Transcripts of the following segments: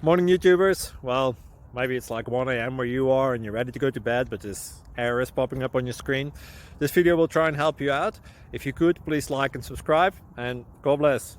Morning YouTubers. Well, maybe it's like 1 a.m. where you are and you're ready to go to bed, but this error is popping up on your screen. This video will try and help you out. If you could, please like and subscribe, and God bless.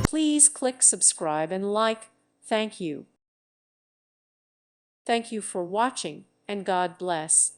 Please click subscribe and like. Thank you. Thank you for watching, and God bless.